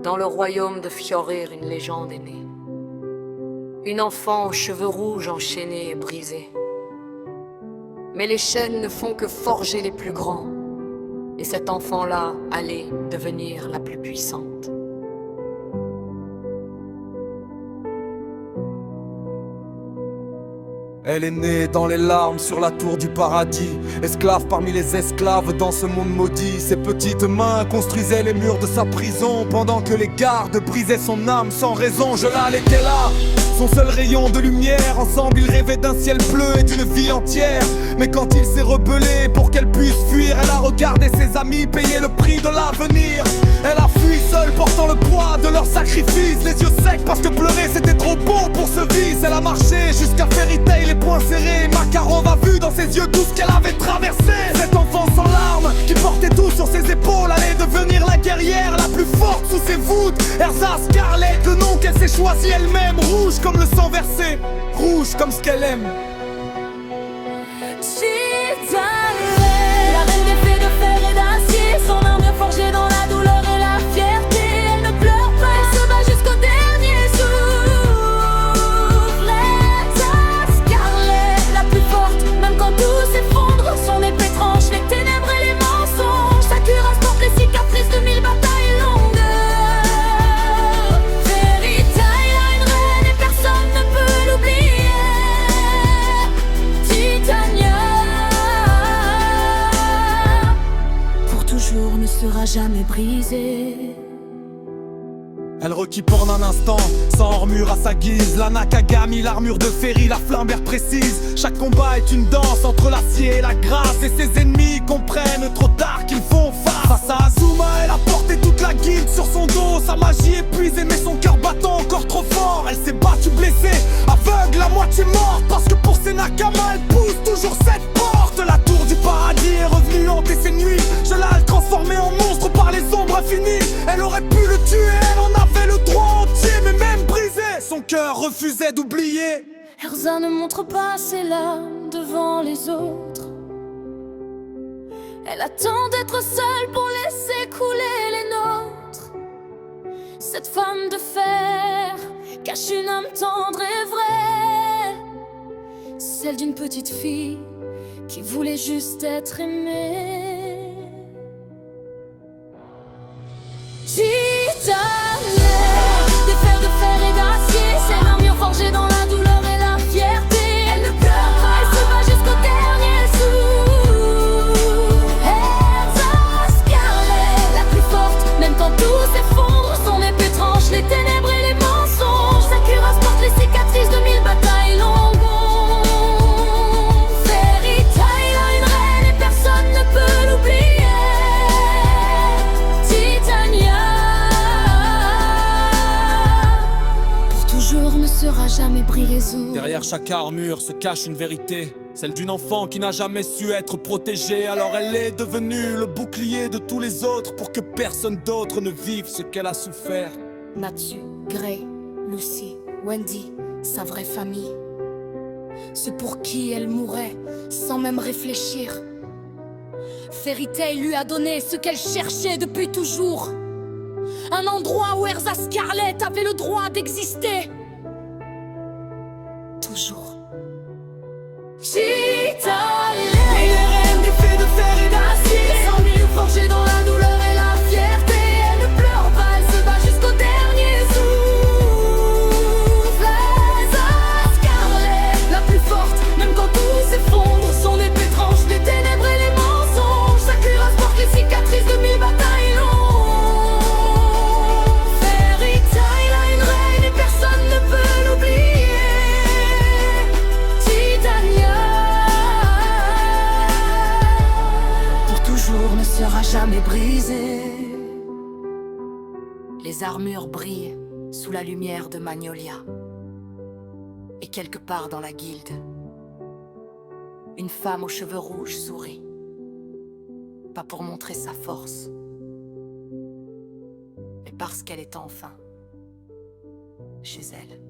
Dans le royaume de Fiorir, une légende est née. Une enfant aux cheveux rouges enchaînés et brisés. Mais les chaînes ne font que forger les plus grands. Et cet enfant-là allait devenir la plus puissante. Elle est née dans les larmes sur la tour du paradis. Esclave parmi les esclaves dans ce monde maudit. Ses petites mains construisaient les murs de sa prison, pendant que les gardes brisaient son âme sans raison. Jolan était là, son seul rayon de lumière. Ensemble ils rêvaient d'un ciel bleu et d'une vie entière. Mais quand il s'est rebellé pour qu'elle puisse fuir, elle a regardé ses amis payer le prix de l'avenir. Elle a fui seule portant le poids de leur sacrifice, les yeux secs parce que pleurer c'était trop beau pour ce vice. Elle a marché jusqu'à Fairy Tail, les poings serrés. Makarov a vu dans ses yeux tout ce qu'elle avait traversé. Cet enfant sans larmes qui portait tout sur ses épaules allait devenir la guerrière la plus forte sous ses voûtes. Erza Scarlet, le nom qu'elle s'est choisi elle-même. Rouge comme le sang versé, rouge comme ce qu'elle aime. La reine des fées de fer et d'acier, son armure forgée dans la douleur et la fierté. Elle ne pleure pas, elle se bat jusqu'au dernier souffle. Erza Scarlet, la plus forte, même quand tout s'effondre. Son épée tranche les ténèbres et les mensonges. Sa cuirasse porte les cicatrices de 1000 batailles longues. Fairy Tail a une reine et personne ne peut l'oublier. Titania ne sera jamais brisé. Elle requit pendant un instant, sans armure à sa guise. La Nakagami, l'armure de Fairy, la flamberge précise. Chaque combat est une danse entre l'acier et la grâce. Et ses ennemis comprennent trop tard qu'ils font face. Face à Azuma, elle a porté toute la guilde sur son dos. Sa magie épuisée mais son cœur battant encore trop fort. Elle s'est battue blessée, aveugle, à moitié morte. Parce que pour ses Nakama, elle pousse toujours cette porte. La tour du paradis est revenue hanter ses nuits. Je l'ai transformée en monstre par les ombres infinies. Elle aurait pu le tuer, elle en avait le droit entier. Mais même brisé, son cœur refusait d'oublier. Erza ne montre pas ses larmes devant les autres. Elle attend d'être seule pour laisser couler les nôtres. Cette femme de fer cache une âme tendre et vraie, celle d'une petite fille qui voulait juste être aimée. Titania, des fers de fer et d'acier, c'est l'armure forgée dans la douleur et la fierté. Elle ne pleure pas, elle se bat jusqu'au dernier souffle. Erza Scarlet, la plus forte, même quand tout s'effondre. Son épée tranche les ténèbres et les mensonges. Sa cuirasse porte les cicatrices de 1000 batailles longues. Fairy Tail a une reine et personne ne peut l'oublier. Ne sera jamais brisé. Derrière chaque armure se cache une vérité, celle d'une enfant qui n'a jamais su être protégée. Alors elle est devenue le bouclier de tous les autres, pour que personne d'autre ne vive ce qu'elle a souffert. Natsu, Grey, Lucy, Wendy, sa vraie famille, ceux pour qui elle mourait sans même réfléchir. Fairy Tail lui a donné ce qu'elle cherchait depuis toujours, un endroit où Erza Scarlet avait le droit d'exister. Toujours. Titania, et les reines des fées de fer et d'acier, sans mille forgées dans la douleur et la fierté. Elle ne pleure pas, elle se bat jusqu'au dernier souffle. Erza Scarlet, la plus forte, même quand tout s'effondre. Son épée tranche les ténèbres et les mensonges. Sa cuirasse porte les cicatrices de 1000 batailles longues. Fairy Tail a une reine et personne ne peut l'oublier. Ne sera jamais brisé. Les armures brillent sous la lumière de Magnolia. Et quelque part dans la guilde, une femme aux cheveux rouges sourit. Pas pour montrer sa force, mais parce qu'elle est enfin chez elle.